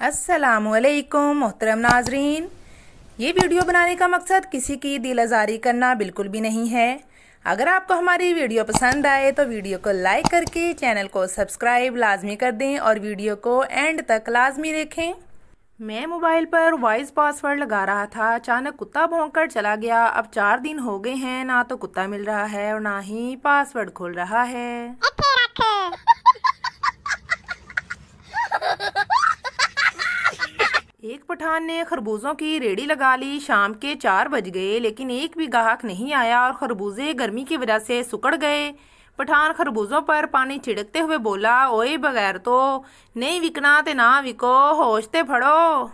अस्सलामुअलैकुम मोहतरम नाजरीन। ये वीडियो बनाने का मकसद किसी की दिल आज़ारी करना बिल्कुल भी नहीं है। अगर आपको हमारी वीडियो पसंद आए तो वीडियो को लाइक करके चैनल को सब्सक्राइब लाजमी कर दें और वीडियो को एंड तक लाजमी देखें। मैं मोबाइल पर वॉइस पासवर्ड लगा रहा था, अचानक कुत्ता भौंककर चला गया। अब 4 दिन हो गए हैं, ना तो कुत्ता मिल रहा है और ना ही पासवर्ड खुल रहा है। एक पठान ने खरबूजों की रेडी लगा ली। शाम के 4 बज गए लेकिन एक भी ग्राहक नहीं आया और खरबूजे गर्मी की वजह से सुकड़ गए। पठान खरबूजों पर पानी छिड़कते हुए बोला, ओए बगैर तो नहीं विकना ते ना विको, होश ते फड़ो।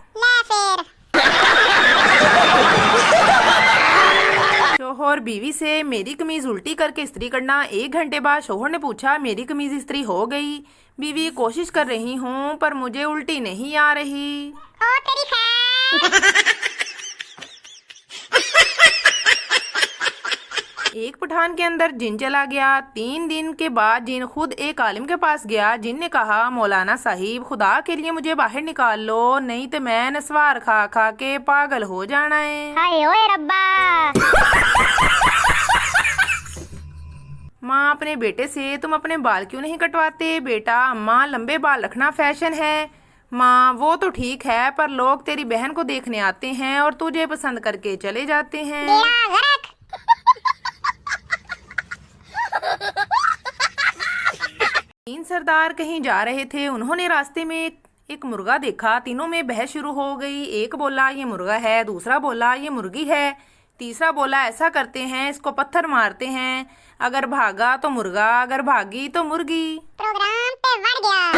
शोहर बीवी से मेरी कमीज उल्टी करके इस्त्री करना। 1 घंटे बाद शोहर ने पूछा, मेरी कमीज इस्त्री हो गई? बीवी, कोशिश कर रही हूँ पर मुझे उल्टी नहीं आ रही। एक पठान के अंदर जिन चला गया। 3 दिन के बाद जिन खुद एक आलिम के पास गया। जिन ने कहा, मौलाना साहिब, खुदा के लिए मुझे बाहर निकाल लो, नहीं तो मैं नस्वार खा खा के पागल हो जाना है। हाय ओए रब्बा। माँ अपने बेटे से, तुम अपने बाल क्यों नहीं कटवाते? बेटा, अम्मा, लंबे बाल रखना फैशन है। माँ, वो तो ठीक है पर लोग तेरी बहन को देखने आते हैं और तुझे पसंद करके चले जाते हैं। तीन सरदार कहीं जा रहे थे। उन्होंने रास्ते में एक मुर्गा देखा। तीनों में बहस शुरू हो गई। एक बोला ये मुर्गा है, दूसरा बोला ये मुर्गी है, तीसरा बोला ऐसा करते हैं, इसको पत्थर मारते हैं, अगर भागा तो मुर्गा, अगर भागी तो मुर्गी। प्रोग्राम पे बढ़ गया।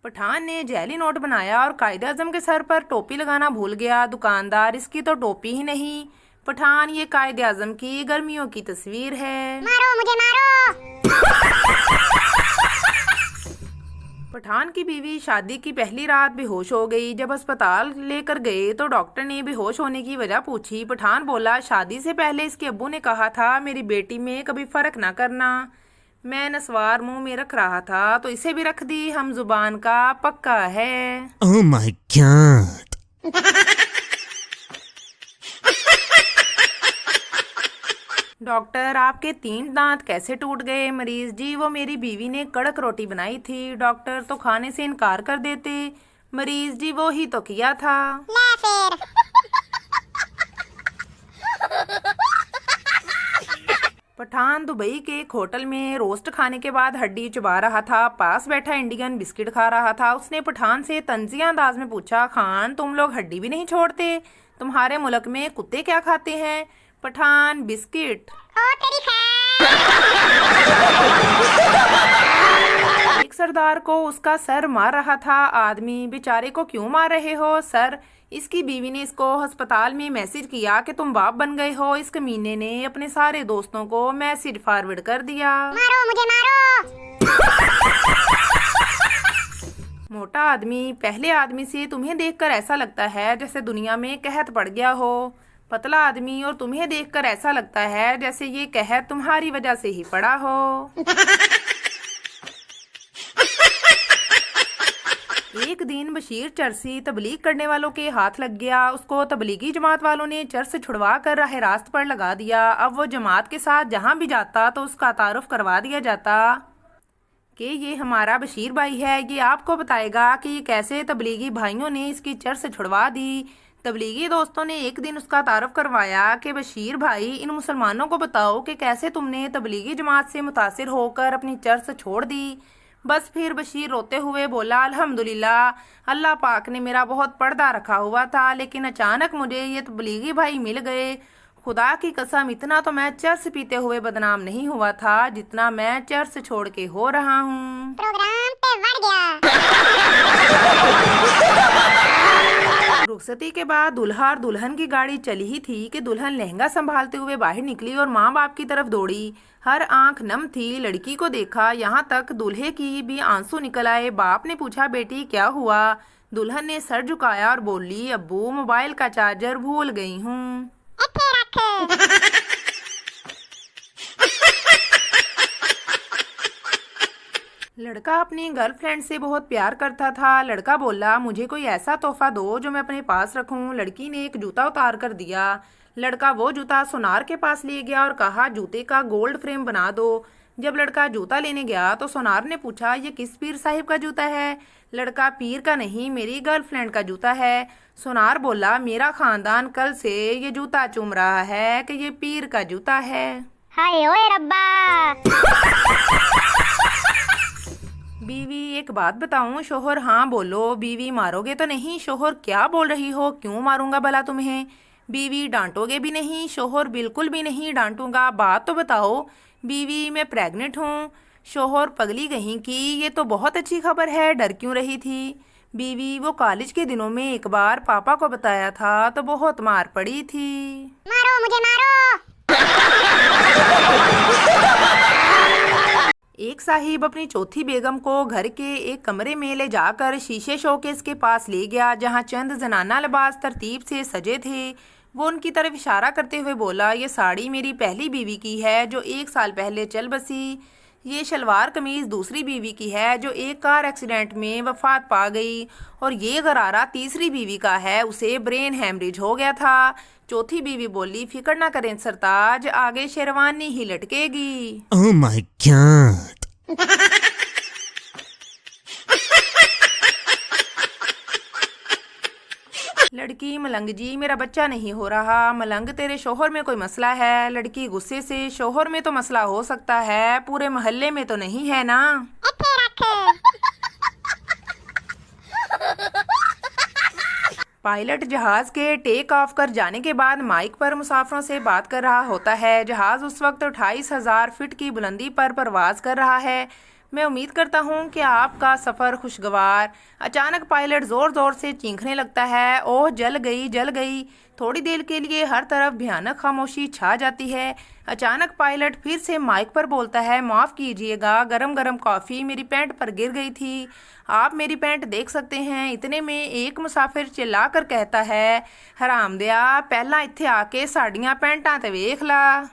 पठान ने जैली नोट बनाया और कायदे आजम के सर पर टोपी लगाना भूल गया। दुकानदार, इसकी तो टोपी ही नहीं। पठान, ये कायदे आजम की गर्मियों की तस्वीर है। मारो मुझे मारो। पठान की बीवी शादी की पहली रात बेहोश हो गई। जब अस्पताल लेकर गए तो डॉक्टर ने बेहोश होने की वजह पूछी। पठान बोला, शादी से पहले इसके अब्बू ने कहा था मेरी बेटी में कभी फर्क ना करना। मैं नस्वार मुंह में रख रहा था तो इसे भी रख दी। हम जुबान का पक्का है। Oh my God! डॉक्टर, आपके 3 दांत कैसे टूट गए? मरीज, जी वो मेरी बीवी ने कड़क रोटी बनाई थी। डॉक्टर, तो खाने से इनकार कर देते। मरीज, जी वो ही तो किया था। ले फिर। पठान दुबई के एक होटल में रोस्ट खाने के बाद हड्डी चबा रहा था। पास बैठा इंडियन बिस्किट खा रहा था। उसने पठान से तंजिया अंदाज में पूछा, खान, तुम लोग हड्डी भी नहीं छोड़ते? तुम्हारे मुल्क में कुत्ते क्या खाते हैं? पठान, बिस्किट। ओ तेरी खैर। एक सरदार को उसका सर मार रहा था। आदमी, बेचारे को क्यों मार रहे हो? सर, इसकी बीवी ने इसको अस्पताल में मैसेज किया कि तुम बाप बन गए हो। इस कमीने ने अपने सारे दोस्तों को मैसेज फॉरवर्ड कर दिया। मारो मुझे मारो। मोटा आदमी, पहले आदमी से तुम्हें देखकर ऐसा लगता है जैसे दुनिया में कहत पड़ गया हो। पतला आदमी, और तुम्हें देखकर ऐसा लगता है जैसे ये कहत तुम्हारी वजह से ही पड़ा हो। एक दिन बशीर चरसी तबलीग करने वालों के हाथ लग गया। उसको तबलीगी जमात वालों ने चर्च छुड़वा कर राह रास्त पर लगा दिया। अब वो जमात के साथ जहां भी जाता तो उसका तारुफ करवा दिया जाता कि ये हमारा बशीर भाई है, ये आपको बताएगा कि ये कैसे तबलीगी भाइयों ने इसकी चर्च छुड़वा दी। तबलीगी दोस्तों ने एक दिन उसका तारुफ करवाया कि बशीर भाई, इन मुसलमानों को बताओ कि कैसे तुमने तबलीगी जमात से मुतासिर होकर अपनी चर्च छोड़ दी। बस फिर बशीर रोते हुए बोला, अल्हम्दुलिल्लाह, अल्लाह पाक ने मेरा बहुत पर्दा रखा हुआ था, लेकिन अचानक मुझे ये तबलीगी भाई मिल गए। खुदा की कसम, इतना तो मैं चर्च पीते हुए बदनाम नहीं हुआ था जितना मैं चर्च छोड़ के हो रहा हूँ। प्रोग्राम पे बढ़ गया। रुखसती के बाद दुल्हा और दुल्हन की गाड़ी चली ही थी कि दुल्हन लहंगा संभालते हुए बाहर निकली और माँ बाप की तरफ दौड़ी। हर आंख नम थी। लड़की को देखा, यहाँ तक दूल्हे की भी आंसू निकल आए। बाप ने पूछा, बेटी क्या हुआ? दुल्हन ने सर झुकाया और बोली, अब्बू, मोबाइल का चार्जर भूल गई हूँ। लड़का अपनी गर्लफ्रेंड से बहुत प्यार करता था। लड़का बोला, मुझे कोई ऐसा तोहफा दो जो मैं अपने पास रखूं। लड़की ने एक जूता उतार कर दिया। लड़का वो जूता सोनार के पास ले गया और कहा, जूते का गोल्ड फ्रेम बना दो। जब लड़का जूता लेने गया तो सोनार ने पूछा, ये किस पीर साहिब का जूता है? लड़का, पीर का नहीं, मेरी गर्लफ्रेंड का जूता है। सोनार बोला, मेरा खानदान कल से ये जूता चूम रहा है कि ये पीर का जूता है। हाय ओए रब्बा। बीवी, एक बात बताऊं? शोहर, हाँ बोलो। बीवी, मारोगे तो नहीं? शोहर, क्या बोल रही हो, क्यों मारूंगा भला तुम्हें? बीवी, डांटोगे भी नहीं? शोहर, बिल्कुल भी नहीं डांटूंगा, बात तो बताओ। बीवी, मैं प्रेग्नेंट हूँ। शोहर, पगली कहीं की, ये तो बहुत अच्छी खबर है, डर क्यों रही थी? बीवी, वो कॉलेज के दिनों में एक बार पापा को बताया था तो बहुत मार पड़ी थी। मारो मुझे मारो। एक साहिब अपनी चौथी बेगम को घर के एक कमरे में ले जाकर शीशे शोकेस के पास ले गया, जहां चंद जनाना लिबास तरतीब से सजे थे। वो उनकी तरफ इशारा करते हुए बोला, ये साड़ी मेरी पहली बीवी की है जो 1 साल पहले चल बसी। ये शलवार कमीज दूसरी बीवी की है जो एक कार एक्सीडेंट में वफात पा गई। और ये गरारा तीसरी बीवी का है, उसे ब्रेन हैमरेज हो गया था। चौथी बीवी बोली, फिक्र ना करें सरताज, आगे शेरवानी ही लटकेगी। Oh my god. लड़की, मलंग जी, मेरा बच्चा नहीं हो रहा। मलंग, तेरे शोहर में कोई मसला है? लड़की गुस्से से, शोहर में तो मसला हो सकता है, पूरे मोहल्ले में तो नहीं है ना? इत्थे रख। पायलट जहाज के टेक ऑफ कर जाने के बाद माइक पर मुसाफिरों से बात कर रहा होता है। जहाज उस वक्त 28,000 फीट की बुलंदी पर परवाज कर रहा है। मैं उम्मीद करता हूँ कि आपका सफ़र खुशगवार। अचानक पायलट ज़ोर ज़ोर से चीखने लगता है, ओह जल गई जल गई। थोड़ी देर के लिए हर तरफ भयानक खामोशी छा जाती है। अचानक पायलट फिर से माइक पर बोलता है, माफ़ कीजिएगा, गरम गरम कॉफ़ी मेरी पैंट पर गिर गई थी। आप मेरी पैंट देख सकते हैं। इतने में एक मुसाफिर चिल्ला कर कहता है, हरामदिया, पहला इत्थे आके साड़ियाँ पैंटां ते वेख ला।